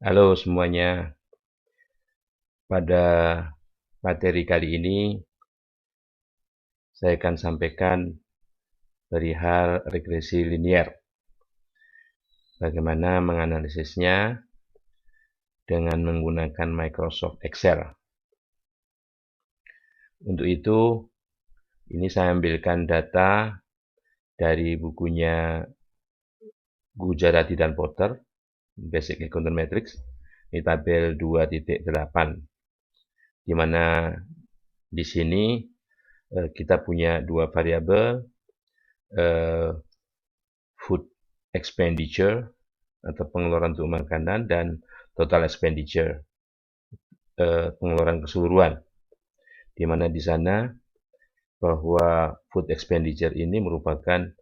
Halo semuanya, pada materi kali ini saya akan sampaikan perihal regresi linier. Bagaimana menganalisisnya dengan menggunakan Microsoft Excel. Untuk itu, ini saya ambilkan data dari bukunya Gujarati dan Potter, Basic Econometrics, ini tabel 2.8, di mana di sini kita punya dua variabel, food expenditure atau pengeluaran untuk makanan dan total expenditure, pengeluaran keseluruhan, di mana di sana bahwa food expenditure ini merupakan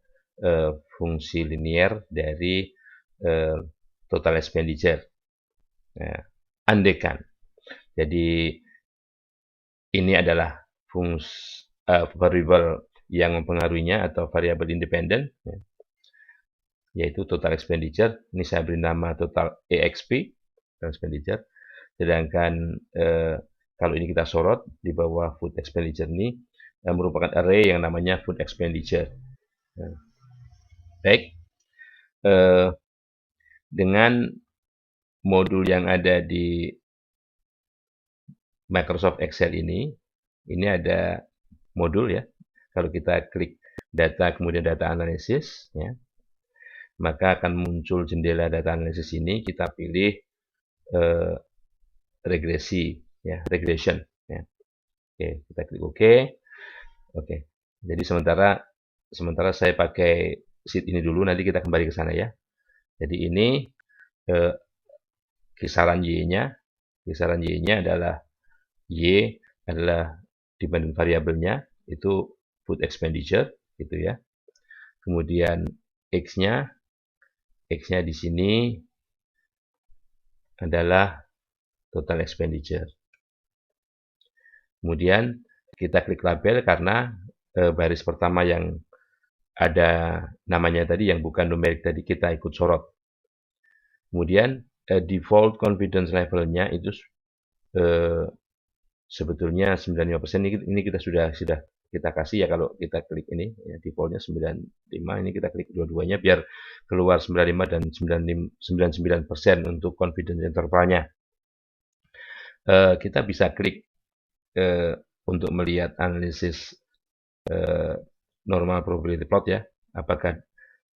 fungsi linier dari total expenditure. Nah, andaikan, jadi ini adalah variabel yang mempengaruhinya atau variabel independen, yaitu total expenditure. Ini saya beri nama total EXP, total expenditure. Sedangkan kalau ini kita sorot di bawah food expenditure ini merupakan array yang namanya food expenditure. Nah, baik, dengan modul yang ada di Microsoft Excel ini ada modul ya. Kalau kita klik data kemudian data analisis, ya, maka akan muncul jendela data analisis ini. Kita pilih regresi, ya, regression. Ya. Oke, kita klik OK. Oke, jadi sementara saya pakai sheet ini dulu, nanti kita kembali ke sana ya. Jadi ini kisaran Y-nya adalah Y adalah dibanding variabelnya itu food expenditure gitu ya. Kemudian X-nya di sini adalah total expenditure. Kemudian kita klik label karena baris pertama yang ada namanya tadi yang bukan numerik tadi kita ikut sorot. Kemudian default confidence levelnya itu sebetulnya 95%. Ini kita sudah kita kasih ya. Kalau kita klik ini ya, defaultnya 95, ini kita klik dua-duanya biar keluar 95 dan 99% untuk confidence intervalnya. Kita bisa klik untuk melihat analisis normal probability plot ya, apakah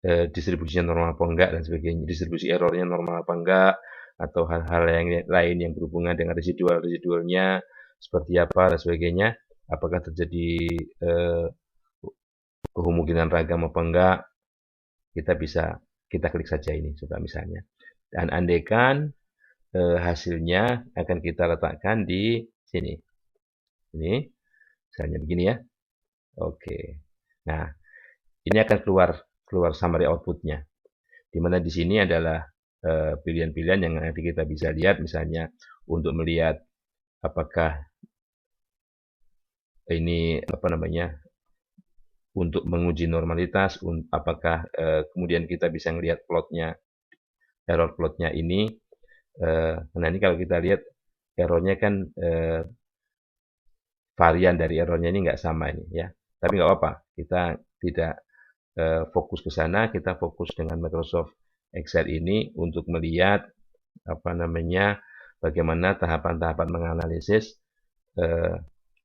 distribusinya normal apa enggak dan sebagainya, distribusi errornya normal apa enggak, atau hal-hal yang lain yang berhubungan dengan residualnya seperti apa dan sebagainya, apakah terjadi kemungkinan ragam apa enggak, kita klik saja ini coba misalnya, dan andaikan hasilnya akan kita letakkan di sini, ini misalnya begini ya. Oke, nah ini akan keluar summary outputnya, di mana di sini adalah pilihan-pilihan yang nanti kita bisa lihat, misalnya untuk melihat apakah ini apa namanya, untuk menguji normalitas, apakah kemudian kita bisa melihat plotnya, error plotnya ini. Nah ini kalau kita lihat errornya kan varian dari errornya ini nggak sama ini ya, tapi nggak apa-apa, kita tidak fokus ke sana, kita fokus dengan Microsoft Excel ini untuk melihat apa namanya, bagaimana tahapan-tahapan menganalisis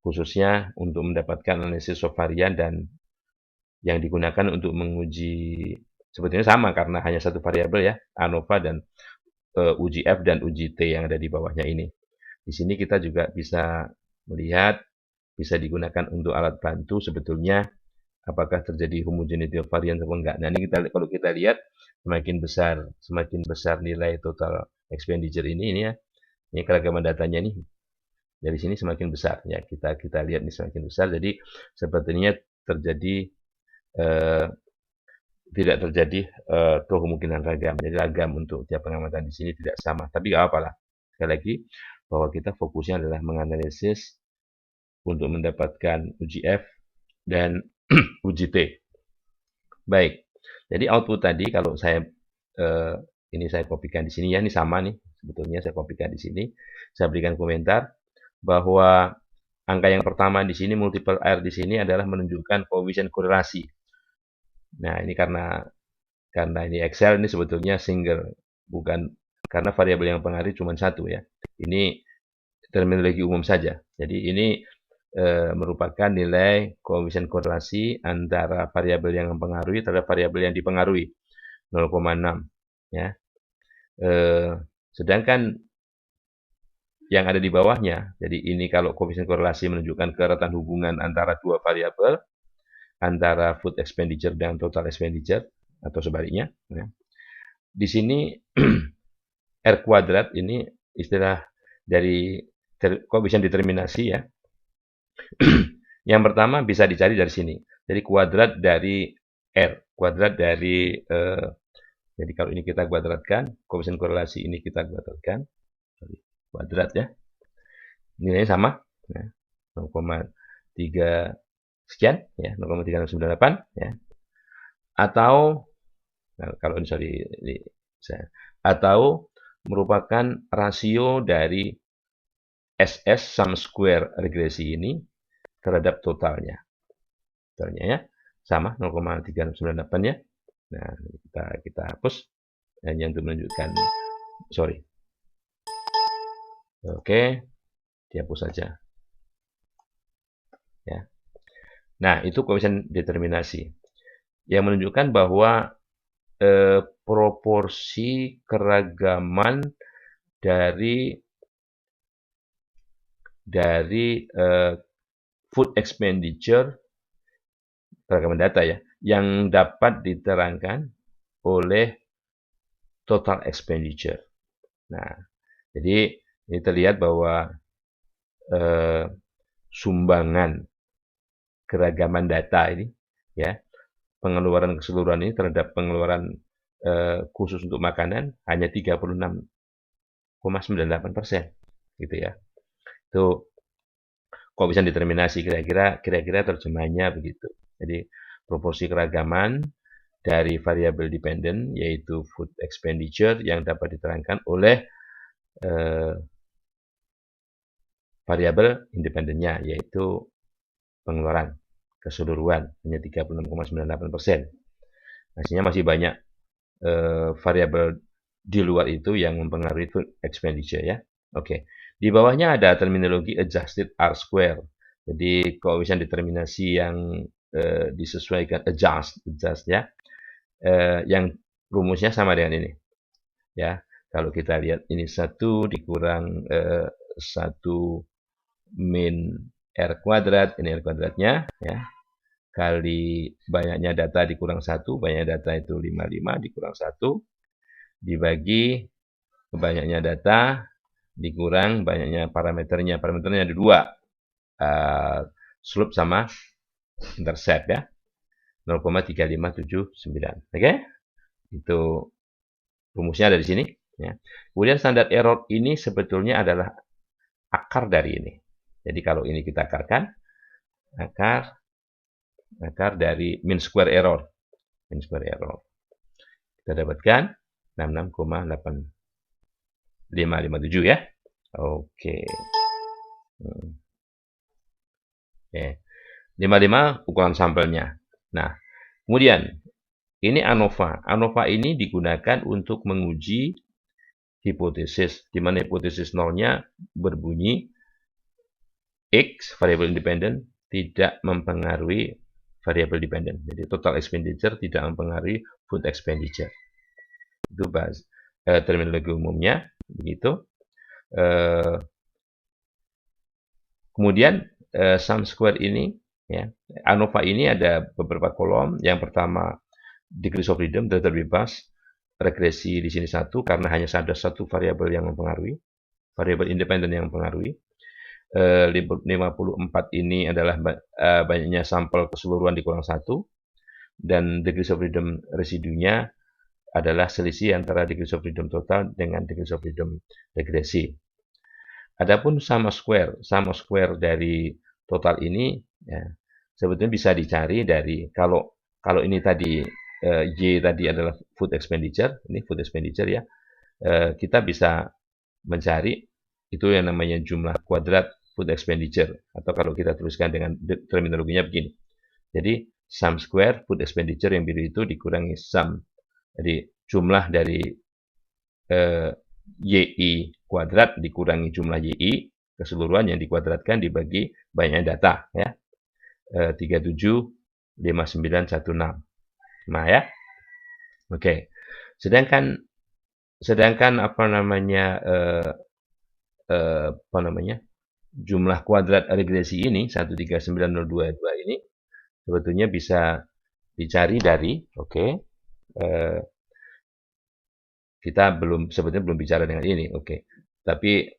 khususnya untuk mendapatkan analisis subvarian dan yang digunakan untuk menguji sebetulnya sama karena hanya satu variabel ya, ANOVA dan uji F dan uji T yang ada di bawahnya ini. Di sini kita juga bisa melihat, bisa digunakan untuk alat bantu sebetulnya apakah terjadi homogeneity of variance atau enggak. Nah, ini kalau kita lihat semakin besar nilai total expenditure ini ya. Ini keragaman datanya nih. Dari sini semakin besar ya. Kita lihat ini semakin besar. Jadi sepertinya tidak terjadi kemungkinan ragam. Jadi ragam untuk tiap pengamatan di sini tidak sama. Tapi nggak apa-apa lah. Sekali lagi bahwa kita fokusnya adalah menganalisis untuk mendapatkan uji F dan uji T. Baik, jadi output tadi kalau saya Ini saya kopikan di sini ya, ini sama nih. Sebetulnya saya kopikan di sini. Saya berikan komentar bahwa angka yang pertama di sini, multiple R di sini adalah menunjukkan koefisien korelasi. Nah, ini karena ini Excel ini sebetulnya single, bukan karena variabel yang pengaruh cuma satu ya. Ini terminologi umum saja. Jadi ini merupakan nilai koefisien korelasi antara variabel yang mempengaruhi terhadap variabel yang dipengaruhi 0,6 ya. Sedangkan yang ada di bawahnya, jadi ini kalau koefisien korelasi menunjukkan keratan hubungan antara dua variabel, antara food expenditure dan total expenditure atau sebaliknya. Ya. Di sini R kuadrat ini istilah dari koefisien determinasi ya. Yang pertama bisa dicari dari sini. Jadi kuadrat dari R, kuadrat dari jadi kalau ini kita kuadratkan, koefisien korelasi ini kita kuadratkan, kuadrat ya. Nilainya sama, ya, 0,3 sekian, ya, 0,3698 ya. Atau nah, kalau ini atau merupakan rasio dari SS sum square regresi ini terhadap totalnya. Totalnya ya sama 0,3698 ya. Nah, kita hapus hanya untuk menunjukkan sorry. Oke, dihapus saja. Ya. Nah, itu koefisien determinasi yang menunjukkan bahwa proporsi keragaman dari food expenditure, keragaman data ya, yang dapat diterangkan oleh total expenditure. Nah, jadi ini terlihat bahwa sumbangan keragaman data ini, ya, pengeluaran keseluruhan ini terhadap pengeluaran khusus untuk makanan hanya 36,98%, gitu ya. Itu koefisien determinasi kira-kira terjemahnya begitu. Jadi proporsi keragaman dari variabel dependent yaitu food expenditure yang dapat diterangkan oleh variabel independennya yaitu pengeluaran keseluruhan hanya 36,98%. Artinya masih banyak variabel di luar itu yang mempengaruhi food expenditure ya. Oke. Di bawahnya ada terminologi adjusted R square. Jadi koefisien determinasi yang disesuaikan adjust ya. Yang rumusnya sama dengan ini. Ya. Kalau kita lihat ini 1 dikurang 1 min R kuadrat, ini R kuadratnya ya. Kali banyaknya data dikurang 1, banyaknya data itu 55 dikurang 1 dibagi banyaknya data dikurang banyaknya parameternya. Parameternya ada 2. Slope sama intercept ya. 0,3579. Oke? Itu rumusnya ada di sini ya. Kemudian standar error ini sebetulnya adalah akar dari ini. Jadi kalau ini kita akarkan, akar dari mean square error. Mean square error. Kita dapatkan 66,8557 ya. Oke. Oke. 55 ukuran sampelnya. Nah, kemudian ini ANOVA. ANOVA ini digunakan untuk menguji hipotesis, di mana hipotesis nolnya berbunyi X, variabel independen, tidak mempengaruhi variabel dependent. Jadi total expenditure tidak mempengaruhi food expenditure. Itu bahas terminologi umumnya begitu. Kemudian sum square ini ya, ANOVA ini ada beberapa kolom. Yang pertama degrees of freedom, data bebas. Regresi di sini 1 karena hanya ada satu variabel yang mempengaruhi, variabel independen yang mempengaruhi. 54 ini adalah banyaknya sampel keseluruhan dikurang 1 dan degrees of freedom residunya adalah selisih antara degrees of freedom total dengan degrees of freedom regresi. Adapun sum square dari total ini ya, sebetulnya bisa dicari dari kalau ini tadi Y tadi adalah food expenditure, ini food expenditure ya, kita bisa mencari itu yang namanya jumlah kuadrat food expenditure, atau kalau kita tuliskan dengan terminologinya begini. Jadi sum square food expenditure yang biru itu dikurangi sum. Jadi jumlah dari YI kuadrat dikurangi jumlah YI keseluruhan yang dikuadratkan dibagi banyaknya data ya. 375916. Nah ya. Oke. Sedangkan apa namanya jumlah kuadrat regresi ini 139022 ini sebetulnya bisa dicari dari kita sebetulnya belum bicara dengan ini, tapi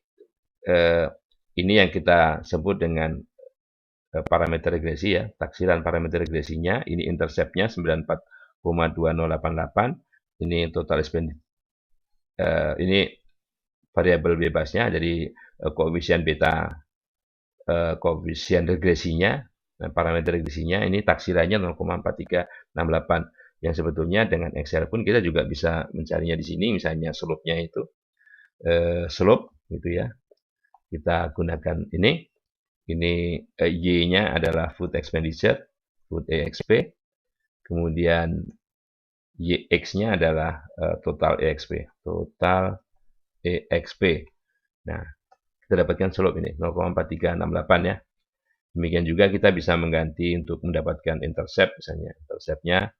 ini yang kita sebut dengan parameter regresi ya, taksiran parameter regresinya, ini interceptnya 94,2088, ini total expenditure, ini variabel bebasnya, jadi koefisien beta, koefisien regresinya, parameter regresinya, ini taksirannya 0,4368, yang sebetulnya dengan Excel pun kita juga bisa mencarinya di sini, misalnya slope-nya itu, slope gitu ya, kita gunakan ini Y-nya adalah food expenditure, food EXP, kemudian YX-nya adalah total EXP, total EXP. Nah, kita dapatkan slope ini 0,4368 ya. Demikian juga kita bisa mengganti untuk mendapatkan intercept, misalnya interceptnya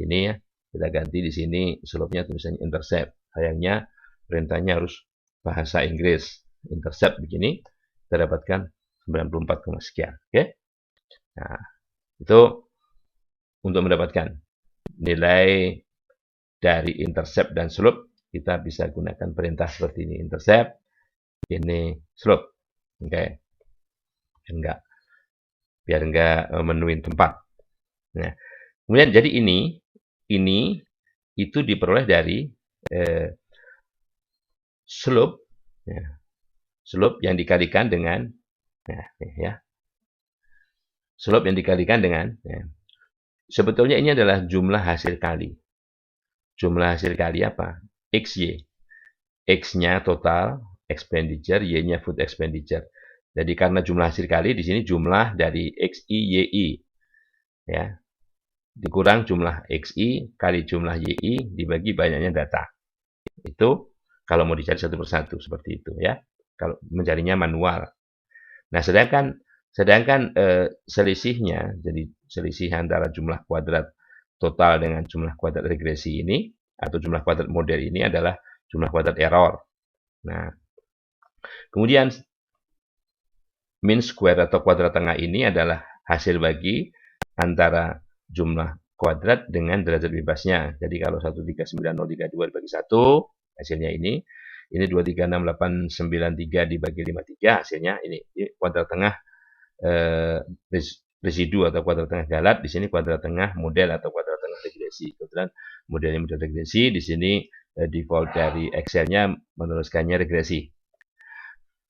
ini ya, kita ganti di sini slope-nya tulisannya intercept. Sayangnya perintahnya harus bahasa Inggris. Intercept begini, kita dapatkan 94, sekian. Oke. Nah, itu untuk mendapatkan nilai dari intercept dan slope, kita bisa gunakan perintah seperti ini. Intercept, ini slope. Oke. Biar enggak menuin tempat. Nah, kemudian jadi ini itu diperoleh dari slope, ya, slope yang dikalikan dengan slope yang dikalikan dengan sebetulnya ini adalah jumlah hasil kali. Jumlah hasil kali apa? XY. X-nya total expenditure, Y-nya food expenditure. Jadi karena jumlah hasil kali di sini jumlah dari XI YI ya. Dikurang jumlah XI kali jumlah YI dibagi banyaknya data. Itu kalau mau dicari satu persatu seperti itu ya. Kalau mencarinya manual. Nah, sedangkan selisihnya, jadi selisih antara jumlah kuadrat total dengan jumlah kuadrat regresi ini, atau jumlah kuadrat model ini adalah jumlah kuadrat error. Nah, kemudian mean square atau kuadrat tengah ini adalah hasil bagi antara jumlah kuadrat dengan derajat bebasnya. Jadi kalau 139,032 dibagi 1, hasilnya ini 236,893 dibagi 53, hasilnya ini kuadrat tengah residu atau kuadrat tengah galat, di sini kuadrat tengah model atau kuadrat tengah regresi. Kebetulan modelnya model regresi, di sini default dari Excel-nya menuliskannya regresi.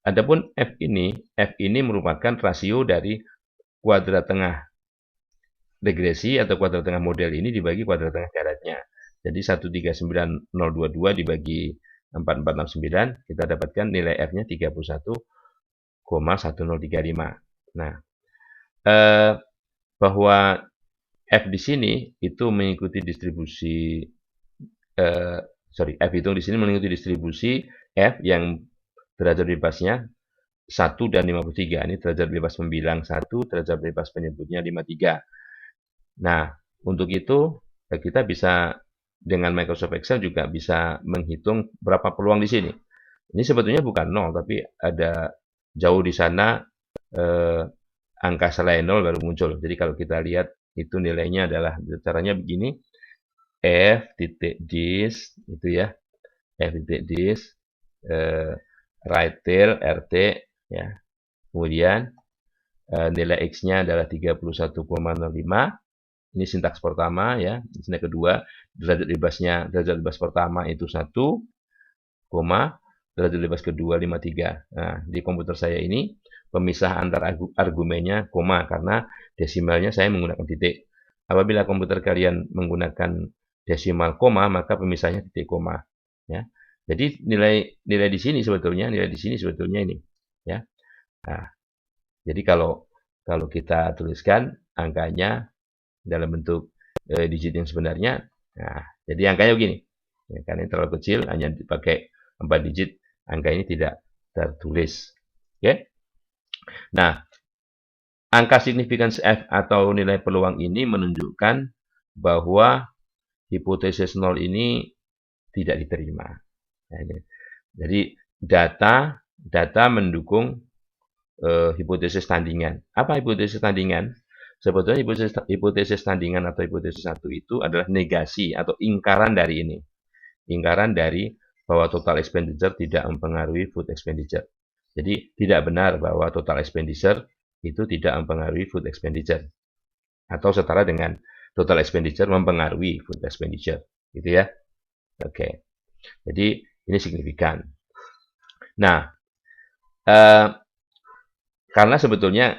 Adapun F ini merupakan rasio dari kuadrat tengah regresi atau kuadrat tengah model ini dibagi kuadrat tengah galatnya. Jadi 139,022 dibagi 4469, kita dapatkan nilai F-nya 31,1035. Nah, bahwa F di sini itu mengikuti distribusi, F hitung di sini mengikuti distribusi F yang derajat bebasnya 1 dan 53. Ini derajat bebas pembilang 1, derajat bebas penyebutnya 53. Nah, untuk itu kita bisa dengan Microsoft Excel juga bisa menghitung berapa peluang di sini. Ini sebetulnya bukan 0, tapi ada jauh di sana angka selain 0 baru muncul. Jadi kalau kita lihat itu nilainya adalah caranya begini. F titik dis itu ya. F titik dis right tail RT ya. Kemudian nilai X-nya adalah 31,05. Ini sintaks pertama ya. Sintaks kedua, derajat bebas pertama itu 1, derajat bebas kedua 53. Nah, di komputer saya ini pemisah antar argumennya koma karena desimalnya saya menggunakan titik. Apabila komputer kalian menggunakan desimal koma, maka pemisahnya titik koma. Ya. Jadi nilai di sini sebetulnya ini. Ya. Nah, jadi kalau kita tuliskan angkanya dalam bentuk digit yang sebenarnya, nah, jadi angkanya begini. Ya, karena ini terlalu kecil, hanya dipakai 4 digit, angka ini tidak tertulis. Oke? Nah, angka signifikans F atau nilai peluang ini menunjukkan bahwa hipotesis 0 ini tidak diterima. Nah, jadi data mendukung hipotesis tandingan. Apa hipotesis tandingan? Sebetulnya hipotesis tandingan atau hipotesis 1 itu adalah negasi atau ingkaran dari ini. Ingkaran dari bahwa total expenditure tidak mempengaruhi food expenditure. Jadi tidak benar bahwa total expenditure itu tidak mempengaruhi food expenditure. Atau setara dengan total expenditure mempengaruhi food expenditure. Gitu ya. Oke. Jadi ini signifikan. Nah, karena sebetulnya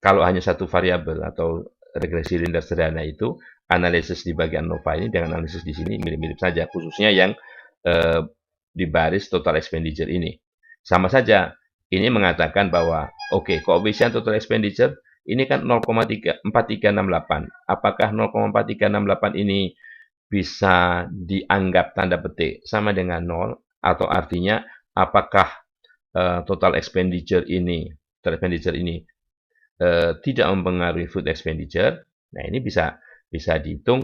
kalau hanya satu variabel atau regresi linear sederhana itu, analisis di bagian ANOVA ini dengan analisis di sini mirip-mirip saja, khususnya yang di baris total expenditure ini. Sama saja, ini mengatakan bahwa, oke, koefisien total expenditure ini kan 0,4368. Apakah 0,4368 ini bisa dianggap tanda petik sama dengan 0, atau artinya apakah total expenditure ini tidak mempengaruhi food expenditure. Nah, ini bisa dihitung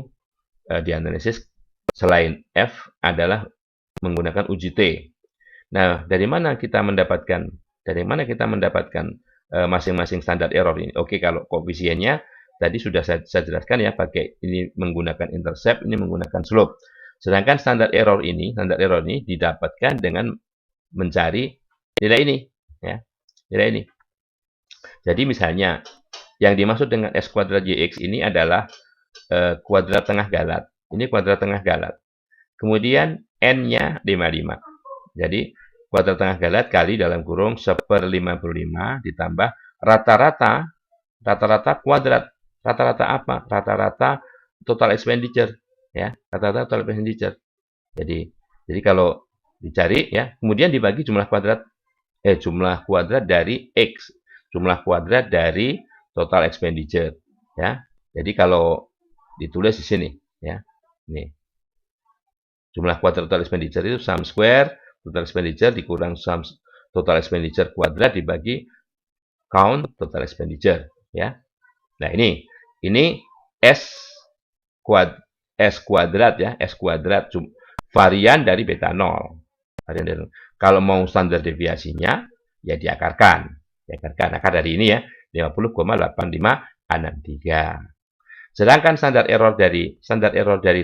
dianalisis selain F adalah menggunakan uji T. Nah, dari mana kita mendapatkan masing-masing standar error ini? Oke, kalau koefisiennya tadi sudah saya jelaskan ya, pakai ini menggunakan intercept, ini menggunakan slope. Sedangkan standar error ini didapatkan dengan mencari nilai ini, ya, nilai ini. Jadi misalnya yang dimaksud dengan S kuadrat YX ini adalah kuadrat tengah galat. Ini kuadrat tengah galat. Kemudian N-nya 55. Jadi kuadrat tengah galat kali dalam kurung 1/55 ditambah rata-rata kuadrat. Rata-rata apa? Rata-rata total expenditure, ya. Rata-rata total expenditure. Jadi kalau dicari ya, kemudian dibagi jumlah kuadrat dari X. Jumlah kuadrat dari total expenditure, ya. Jadi kalau ditulis di sini, ya. Nih. Jumlah kuadrat total expenditure itu sum square total expenditure dikurang sum total expenditure kuadrat dibagi count total expenditure, ya. Nah, ini S kuadrat ya, S kuadrat varian dari beta 0. Kalau mau standar deviasinya ya diakarkan. Akar dari ini ya 50,8563. Sedangkan standar error dari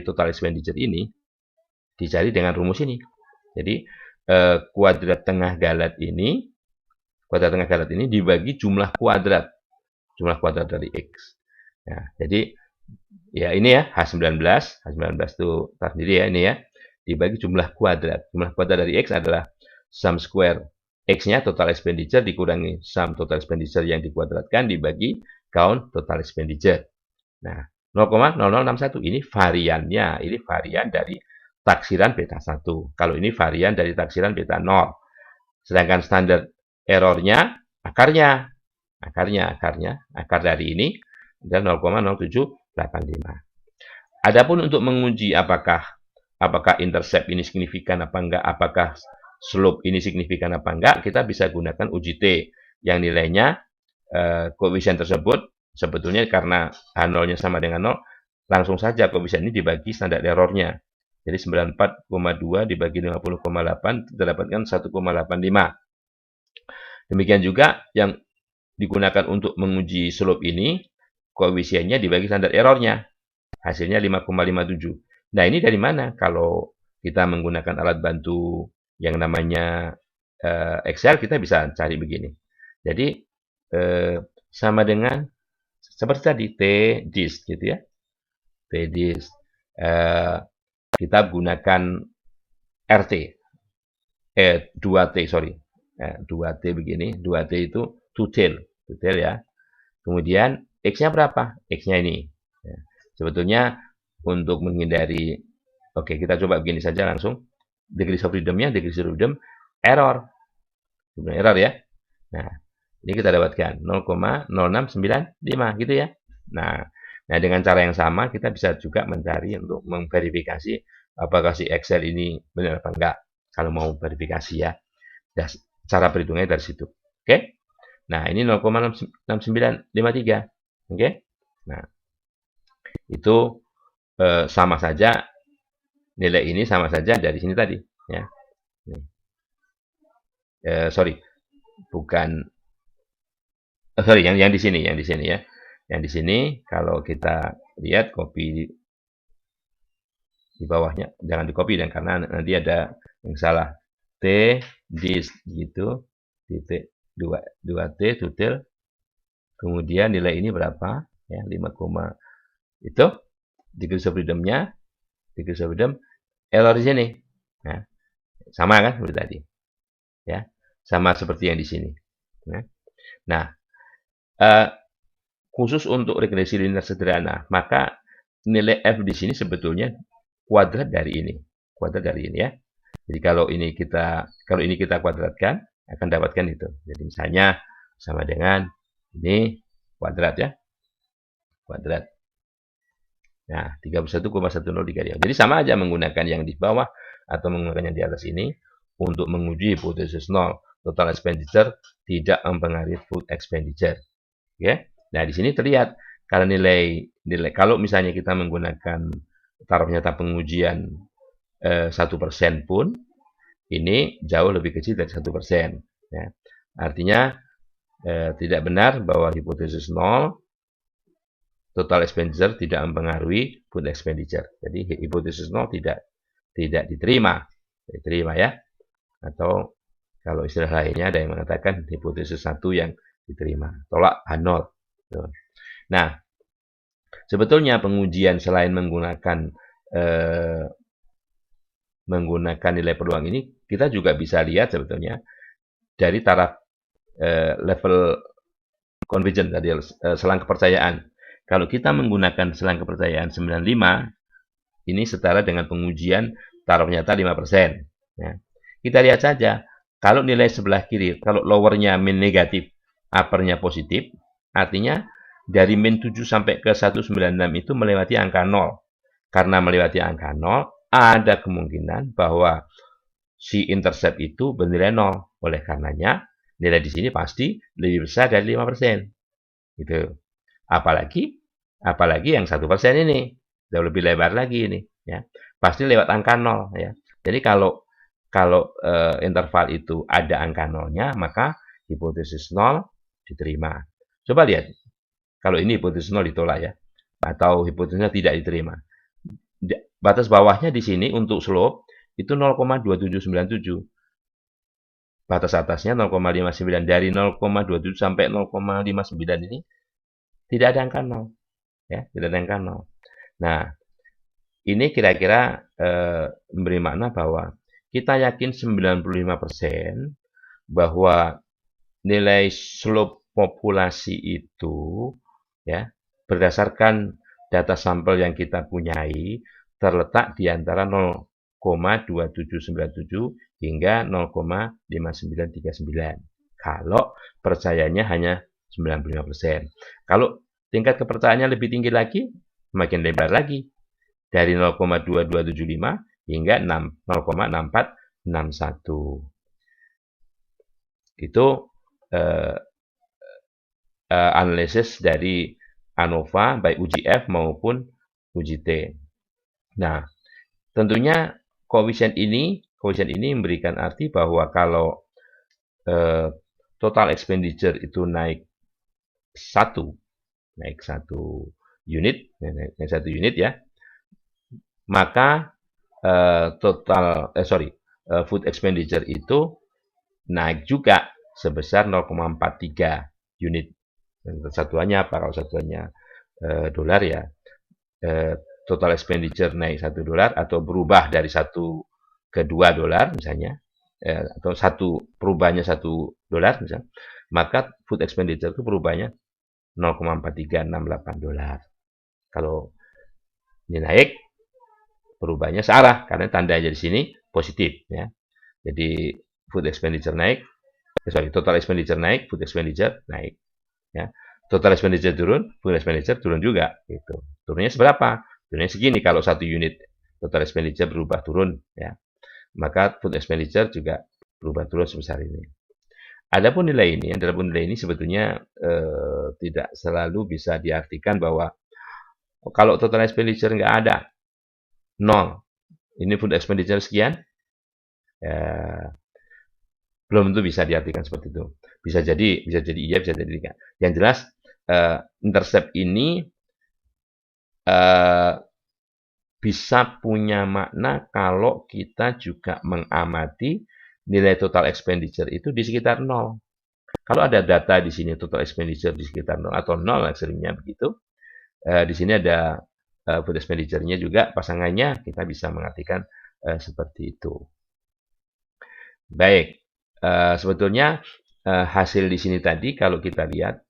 total expenditure ini dicari dengan rumus ini. Jadi kuadrat tengah galat ini dibagi jumlah kuadrat dari X. Nah, jadi ya ini ya H19 itu sendiri ya ini ya, dibagi jumlah kuadrat. Jumlah kuadrat dari X adalah sum square X-nya total expenditure dikurangi sum total expenditure yang dikuadratkan dibagi count total expenditure. Nah, 0,0061 ini variannya, ini varian dari taksiran beta 1. Kalau ini varian dari taksiran beta 0. Sedangkan standar errornya akarnya. Akar dari ini dan 0,0785. Adapun untuk menguji apakah intercept ini signifikan apa enggak, apakah slope ini signifikan apa enggak, kita bisa gunakan uji T yang nilainya koefisien tersebut sebetulnya karena H0-nya sama dengan 0, langsung saja koefisien ini dibagi standar errornya. Jadi 94,2 dibagi 50,8 kita dapatkan 1,85. Demikian juga yang digunakan untuk menguji slope ini, koefisiennya dibagi standar errornya. Hasilnya 5,57. Nah, ini dari mana? Kalau kita menggunakan alat bantu yang namanya Excel, kita bisa cari begini. Jadi, sama dengan seperti tadi, T-dist gitu ya. T-dist. Kita gunakan RT. 2T, sorry. 2T begini. 2T itu two-tail ya. Kemudian X-nya berapa? X-nya ini. Ya. Sebetulnya untuk menghindari Oke, kita coba begini saja langsung. Degrees of freedom-nya, degrees of freedom, error. Error ya. Nah, ini kita dapatkan 0,0695 gitu ya. Nah, dengan cara yang sama kita bisa juga mencari untuk memverifikasi apakah si Excel ini benar apa enggak. Kalau mau verifikasi ya. Dan cara perhitungannya dari situ. Oke. Nah, ini 0,6953. Oke. Nah, itu sama saja nilai ini sama saja dari sini tadi ya. Sorry, bukan sorry yang di sini ya. Yang di sini kalau kita lihat copy di bawahnya jangan di copy dan karena nanti ada yang salah. T dis gitu titik 2 T tutil kemudian nilai ini berapa ya 5, itu degrees of freedom-nya degrees of freedom error di sini. Nah, sama kan seperti tadi ya, sama seperti yang di sini ya. Nah, khusus untuk regresi linear sederhana maka nilai f di sini sebetulnya kuadrat dari ini ya. Jadi kalau ini kita kuadratkan akan dapatkan itu. Jadi misalnya sama dengan ini kuadrat ya. Kuadrat. Nah, 31,1033. Jadi sama aja menggunakan yang di bawah atau menggunakan yang di atas ini untuk menguji hipotesis 0. Total expenditure tidak mempengaruhi food expenditure. Ya. Nah, di sini terlihat kalau nilai kalau misalnya kita menggunakan taruh nyata pengujian 1% pun ini jauh lebih kecil dari 1%. Ya. Artinya tidak benar bahwa hipotesis 0 total expenditure tidak mempengaruhi food expenditure. Jadi hipotesis 0 tidak diterima. Diterima ya. Atau kalau istilah lainnya ada yang mengatakan hipotesis 1 yang diterima. Tolak H0. Nah, sebetulnya pengujian selain menggunakan nilai peluang ini, kita juga bisa lihat sebetulnya dari taraf level convergence tadi selang kepercayaan. Kalau kita menggunakan selang kepercayaan 95, ini setara dengan pengujian taruh nyata 5%. Ya. Kita lihat saja, kalau nilai sebelah kiri, kalau lowernya min negatif, uppernya positif, artinya dari min 7 sampai ke 196 itu melewati angka 0. Karena melewati angka 0, ada kemungkinan bahwa si intercept itu bernilai 0. Oleh karenanya, nilai di sini pasti lebih besar dari 5%. Gitu. Apalagi yang 1% ini jauh lebih lebar lagi ini ya. Pasti lewat angka 0 ya. Jadi kalau interval itu ada angka 0-nya, maka hipotesis 0 diterima. Coba lihat. Kalau ini hipotesis 0 ditolak ya. Atau hipotesisnya tidak diterima. Batas bawahnya di sini untuk slope itu 0,2797. Batas atasnya 0,59. Dari 0,27 sampai 0,59 ini tidak ada angka 0. Ya, tidak ada angka 0. Nah, ini kira-kira memberi makna bahwa kita yakin 95% bahwa nilai slope populasi itu ya berdasarkan data sampel yang kita punyai terletak di antara 0,2797 hingga 0,5939. Kalau percayanya hanya 95%. Kalau tingkat kepercayaannya lebih tinggi lagi, semakin lebar lagi. Dari 0,2275 hingga 0,6461. Itu analisis dari ANOVA baik uji F maupun uji T. Nah, tentunya koefisien ini memberikan arti bahwa kalau total expenditure itu naik satu unit ya, maka food expenditure itu naik juga sebesar 0,43 unit. Satuannya apa? Kalau satuannya dolar ya, total expenditure naik $1 atau berubah dari 1 ke 2 dolar misalnya, atau perubahannya $1 misalnya, maka food expenditure itu perubahannya 0,4368 dolar. Kalau ini naik, perubahannya searah karena tandanya di sini positif ya. Jadi food expenditure naik, total expenditure naik, food expenditure naik ya. Total expenditure turun, food expenditure turun juga gitu. Turunnya seberapa? Turunnya segini kalau satu unit total expenditure berubah turun ya. Maka food expenditure juga berubah turun sebesar ini. Adapun nilai ini sebetulnya tidak selalu bisa diartikan bahwa kalau total expenditure nggak ada, nol, ini food expenditure sekian, ya, belum tentu bisa diartikan seperti itu. Bisa jadi iya, bisa jadi tidak. Yang jelas, intercept ini bisa punya makna kalau kita juga mengamati nilai total expenditure itu di sekitar nol. Kalau ada data di sini total expenditure di sekitar nol atau nol ekstrimnya begitu, di sini ada food expenditure-nya juga pasangannya, kita bisa mengartikan seperti itu. Baik, sebetulnya hasil di sini tadi kalau kita lihat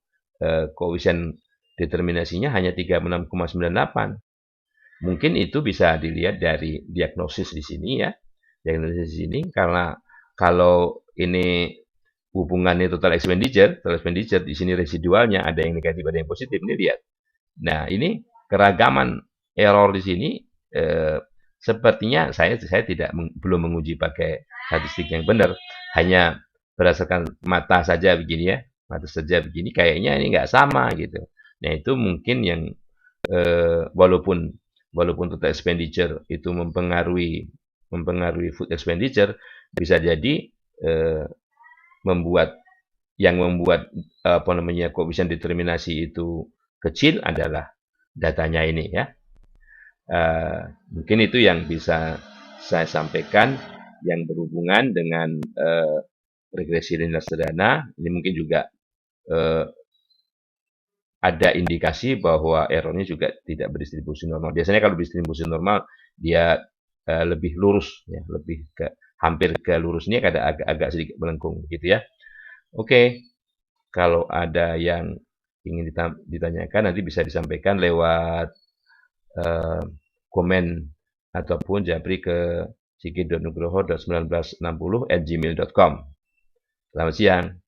koefisien determinasinya hanya 36,98. Mungkin itu bisa dilihat dari diagnosis di sini ya. Diagnosis di sini karena kalau ini hubungannya total expenditure di sini residualnya ada yang negatif ada yang positif, ini lihat. Nah, ini keragaman error di sini sepertinya saya tidak belum menguji pakai statistik yang benar, hanya berdasarkan mata saja begini ya, mata saja begini kayaknya ini nggak sama gitu. Nah, itu mungkin yang walaupun total expenditure itu mempengaruhi food expenditure, bisa jadi membuat koefisien determinasi itu kecil adalah datanya ini ya. Mungkin itu yang bisa saya sampaikan yang berhubungan dengan regresi linear sederhana. Ini mungkin juga ada indikasi bahwa errornya juga tidak berdistribusi normal. Biasanya kalau berdistribusi normal dia lebih lurus ya, lebih ke hampir ke lurusnya, kadang agak sedikit melengkung gitu ya. Oke, kalau ada yang ingin ditanyakan nanti bisa disampaikan lewat komen ataupun japri ke sigit.nugroho.1960@gmail.com. Selamat siang.